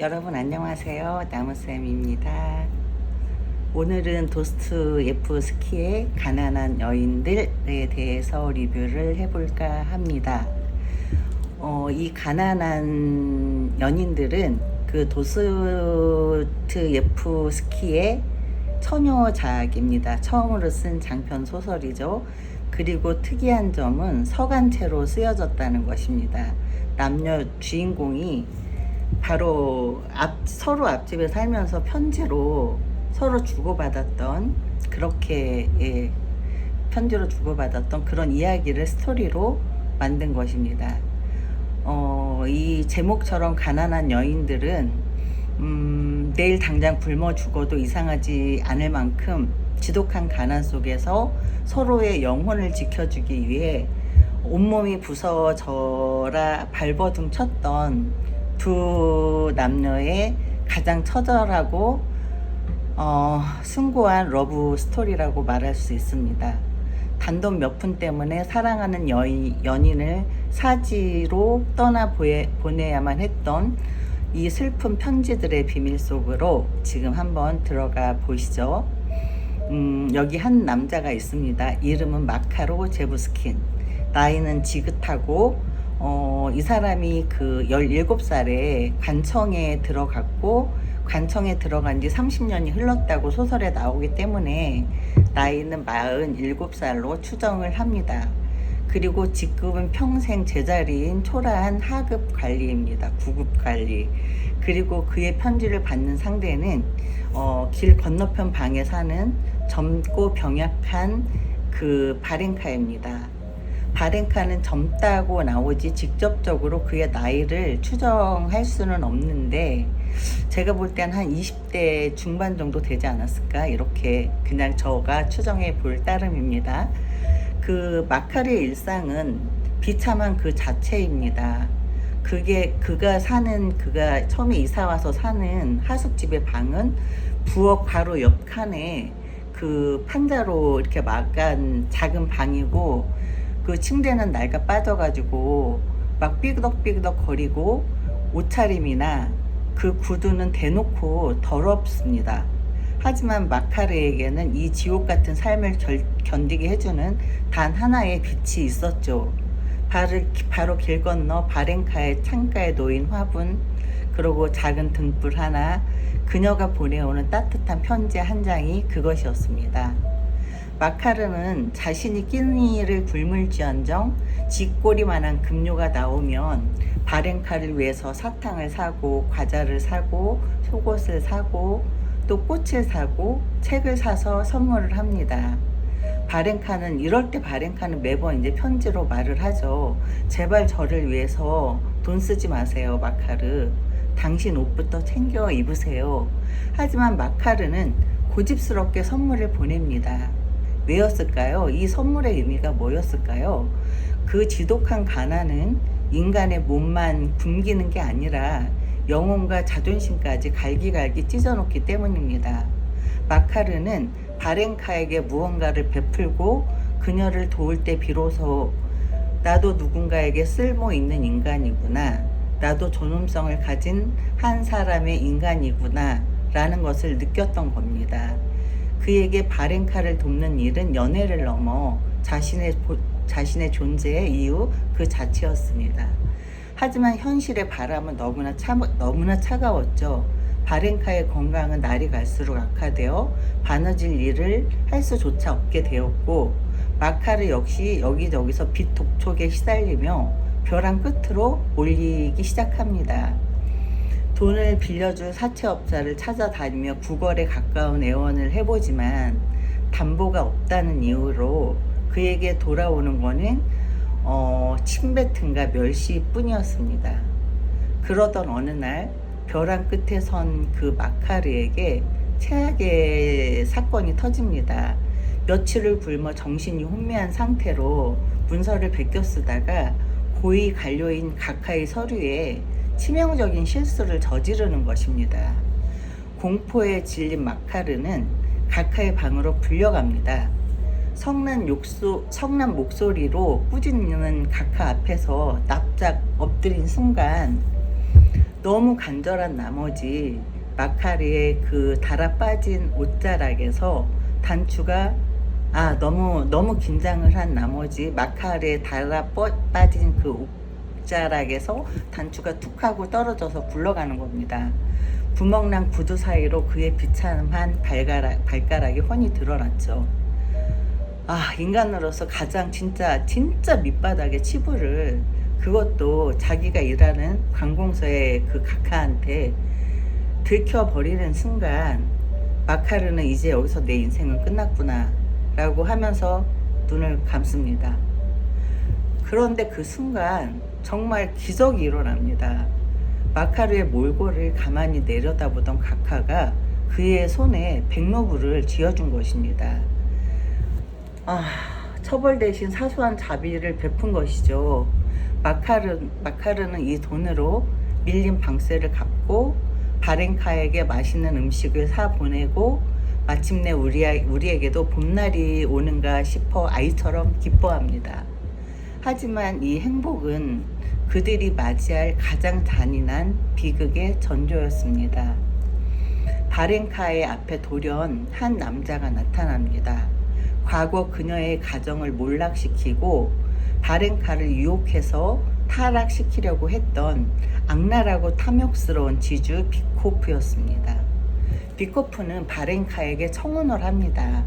여러분 안녕하세요. 나무쌤입니다. 오늘은 도스토옙스키의 가난한 여인들에 대해서 리뷰를 해볼까 합니다. 이 가난한 연인들은 그 도스토옙스키의 처녀작입니다. 처음으로 쓴 장편 소설이죠. 그리고 특이한 점은 서간체로 쓰여졌다는 것입니다. 남녀 주인공이 바로 서로 앞집에 살면서 편지로 서로 주고받았던 편지로 주고받았던 그런 이야기를 스토리로 만든 것입니다. 이 제목처럼 가난한 여인들은 내일 당장 굶어 죽어도 이상하지 않을 만큼 지독한 가난 속에서 서로의 영혼을 지켜주기 위해 온몸이 부서져라 발버둥 쳤던 두 남녀의 가장 처절하고 숭고한 러브 스토리라고 말할 수 있습니다. 단돈 몇 푼 때문에 사랑하는 연인을 사지로 보내야만 했던 이 슬픈 편지들의 비밀 속으로 지금 한번 들어가 보시죠. 여기 한 남자가 있습니다. 이름은 마카로 제부스킨. 나이는 지긋하고 이 사람이 그 17살에 관청에 들어갔고 관청에 들어간 지 30년이 흘렀다고 소설에 나오기 때문에 나이는 47살로 추정을 합니다. 그리고 직급은 평생 제자리인 초라한 하급 관리입니다. 구급 관리. 그리고 그의 편지를 받는 상대는 길 건너편 방에 사는 젊고 병약한 그 바렌카입니다. 바렌카는 젊다고 나오지 직접적으로 그의 나이를 추정할 수는 없는데 제가 볼 땐 한 20대 중반 정도 되지 않았을까, 이렇게 그냥 저가 추정해 볼 따름입니다. 그 마카리의 일상은 비참한 그 자체입니다. 그가 처음에 이사 와서 사는 하숙집의 방은 부엌 바로 옆 칸에 그 판자로 이렇게 막간 작은 방이고, 그 침대는 낡아 빠져가지고 막 삐그덕삐그덕 거리고, 옷차림이나 그 구두는 대놓고 더럽습니다. 하지만 마카르에게는 이 지옥 같은 삶을 견디게 해주는 단 하나의 빛이 있었죠. 바로 길 건너 바렌카의 창가에 놓인 화분, 그리고 작은 등불 하나, 그녀가 보내오는 따뜻한 편지 한 장이 그것이었습니다. 마카르는 자신이 끼니를 굶을지언정 쥐꼬리만한 급료가 나오면 바렌카를 위해서 사탕을 사고 과자를 사고 속옷을 사고 또 꽃을 사고 책을 사서 선물을 합니다. 이럴 때 바렌카는 매번 이제 편지로 말을 하죠. 제발 저를 위해서 돈 쓰지 마세요, 마카르. 당신 옷부터 챙겨 입으세요. 하지만 마카르는 고집스럽게 선물을 보냅니다. 왜였을까요? 이 선물의 의미가 뭐였을까요? 그 지독한 가난은 인간의 몸만 굶기는 게 아니라 영혼과 자존심까지 갈기갈기 찢어놓기 때문입니다. 마카르는 바렌카에게 무언가를 베풀고 그녀를 도울 때 비로소 나도 누군가에게 쓸모 있는 인간이구나, 나도 존엄성을 가진 한 사람의 인간이구나 라는 것을 느꼈던 겁니다. 그에게 바렌카를 돕는 일은 연애를 넘어 자신의 존재의 이유 그 자체였습니다. 하지만 현실의 바람은 너무나 차가웠죠. 바렌카의 건강은 날이 갈수록 악화되어 바느질 일을 할 수조차 없게 되었고, 마카르 역시 여기저기서 빚 독촉에 시달리며 벼랑 끝으로 몰리기 시작합니다. 돈을 빌려줄 사채업자를 찾아다니며 구걸에 가까운 애원을 해보지만 담보가 없다는 이유로 그에게 돌아오는 거는 침뱉음과 멸시뿐이었습니다. 그러던 어느 날 벼랑 끝에 선 그 마카르에게 최악의 사건이 터집니다. 며칠을 굶어 정신이 혼미한 상태로 문서를 베껴 쓰다가 고이 갈려인 각하의 서류에 치명적인 실수를 저지르는 것입니다. 공포에 질린 마카르는 각하의 방으로 불려갑니다. 성난 목소리로 꾸짖는 각하 앞에서 납작 엎드린 순간 너무 간절한 나머지 마카르의 그 달아 빠진 옷자락에서 단추가 너무 긴장을 한 나머지 마카르의 달아 빠진 그 옷자락에서 단추가 툭 하고 떨어져서 굴러가는 겁니다. 구멍난 구두 사이로 그의 비참한 발가락이 훤히 드러났죠. 인간으로서 가장 진짜 밑바닥의 치부를, 그것도 자기가 일하는 관공서의 그 각하한테 들켜버리는 순간 마카르는 이제 여기서 내 인생은 끝났구나 라고 하면서 눈을 감습니다. 그런데 그 순간 정말 기적이 일어납니다. 마카르의 몰골을 가만히 내려다보던 각하가 그의 손에 백로불을 쥐어준 것입니다. 처벌 대신 사소한 자비를 베푼 것이죠. 마카르는 이 돈으로 밀린 방세를 갚고 바렌카에게 맛있는 음식을 사 보내고 마침내 우리에게도 봄날이 오는가 싶어 아이처럼 기뻐합니다. 하지만 이 행복은 그들이 맞이할 가장 잔인한 비극의 전조였습니다. 바렌카의 앞에 돌연 한 남자가 나타납니다. 과거 그녀의 가정을 몰락시키고 바렌카를 유혹해서 타락시키려고 했던 악랄하고 탐욕스러운 지주 비코프였습니다. 비코프는 바렌카에게 청혼을 합니다.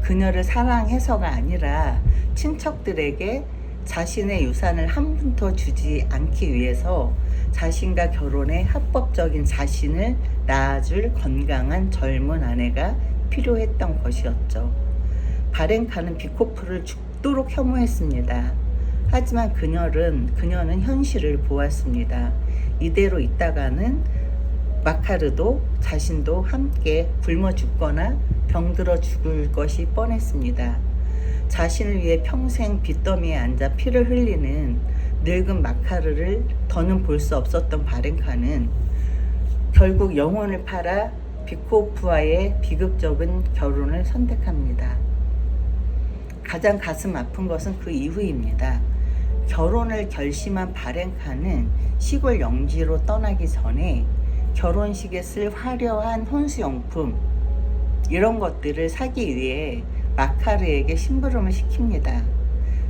그녀를 사랑해서가 아니라 친척들에게 자신의 유산을 한 푼도 주지 않기 위해서 자신과 결혼해 합법적인 자신을 낳아줄 건강한 젊은 아내가 필요했던 것이었죠. 바렌카는 비코프를 죽도록 혐오했습니다. 하지만 그녀는 현실을 보았습니다. 이대로 있다가는 마카르도 자신도 함께 굶어 죽거나 병들어 죽을 것이 뻔했습니다. 자신을 위해 평생 빚더미에 앉아 피를 흘리는 늙은 마카르를 더는 볼 수 없었던 바렌카는 결국 영혼을 팔아 비코프와의 비극적인 결혼을 선택합니다. 가장 가슴 아픈 것은 그 이후입니다. 결혼을 결심한 바렌카는 시골 영지로 떠나기 전에 결혼식에 쓸 화려한 혼수용품, 이런 것들을 사기 위해 마카르에게 심부름을 시킵니다.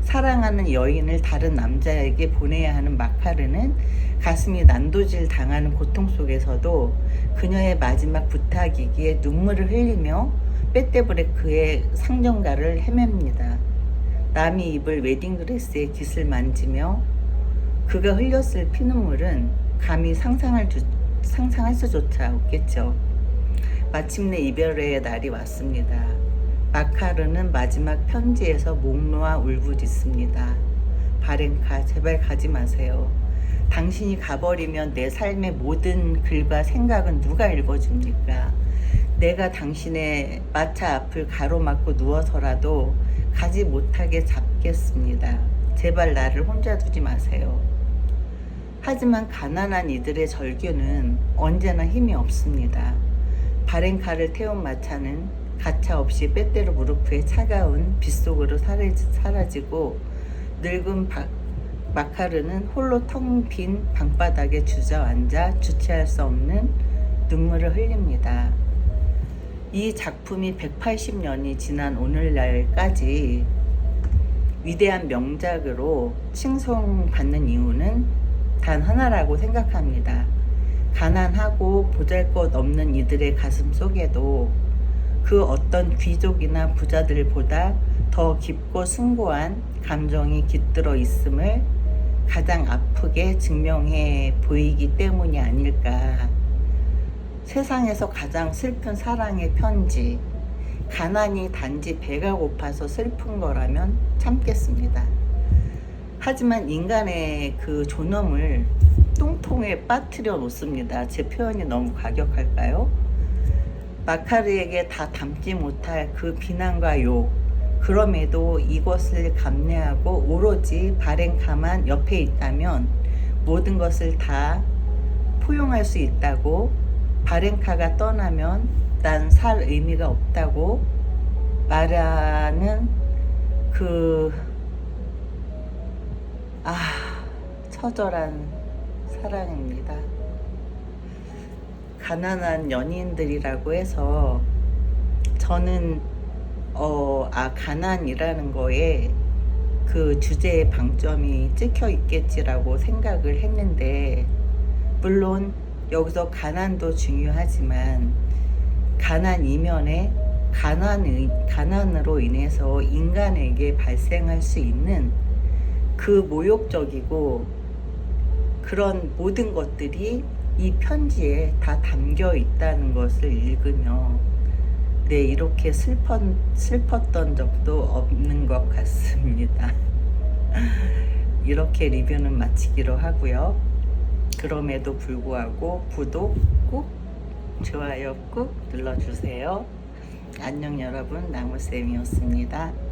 사랑하는 여인을 다른 남자에게 보내야 하는 마카르는 가슴이 난도질 당하는 고통 속에서도 그녀의 마지막 부탁이기에 눈물을 흘리며 빼떼부레 그의 상정가를 헤맵니다. 남이 입을 웨딩드레스의 깃을 만지며 그가 흘렸을 피눈물은 감히 상상할 수조차 없겠죠. 마침내 이별의 날이 왔습니다. 마카르는 마지막 편지에서 목 놓아 울부짖습니다. 바렌카, 제발 가지 마세요. 당신이 가버리면 내 삶의 모든 글과 생각은 누가 읽어줍니까? 내가 당신의 마차 앞을 가로막고 누워서라도 가지 못하게 잡겠습니다. 제발 나를 혼자 두지 마세요. 하지만 가난한 이들의 절규는 언제나 힘이 없습니다. 바렌카를 태운 마차는 가차없이 빼떼로 무릎 위에 차가운 빗속으로 사라지고 늙은 마카르는 홀로 텅 빈 방바닥에 주저앉아 주체할 수 없는 눈물을 흘립니다. 이 작품이 180년이 지난 오늘날까지 위대한 명작으로 칭송받는 이유는 단 하나라고 생각합니다. 가난하고 보잘것없는 이들의 가슴 속에도 그 어떤 귀족이나 부자들보다 더 깊고 숭고한 감정이 깃들어 있음을 가장 아프게 증명해 보이기 때문이 아닐까. 세상에서 가장 슬픈 사랑의 편지, 가난이 단지 배가 고파서 슬픈 거라면 참겠습니다. 하지만 인간의 그 존엄을 똥통에 빠뜨려 놓습니다. 제 표현이 너무 과격할까요? 마카르에게 다 담지 못할 그 비난과 욕, 그럼에도 이것을 감내하고 오로지 바렌카만 옆에 있다면 모든 것을 다 포용할 수 있다고, 바렌카가 떠나면 난 살 의미가 없다고 말하는 처절한 사랑입니다. 가난한 연인들이라고 해서 저는 가난이라는 거에 그 주제의 방점이 찍혀 있겠지라고 생각을 했는데, 물론 여기서 가난도 중요하지만 가난 이면에 가난으로 인해서 인간에게 발생할 수 있는 그 모욕적이고 그런 모든 것들이 이 편지에 다 담겨 있다는 것을 읽으며 네, 이렇게 슬펐던 적도 없는 것 같습니다. 이렇게 리뷰는 마치기로 하고요. 그럼에도 불구하고 구독 꾹, 좋아요 꾹 눌러주세요. 안녕 여러분, 나무쌤이었습니다.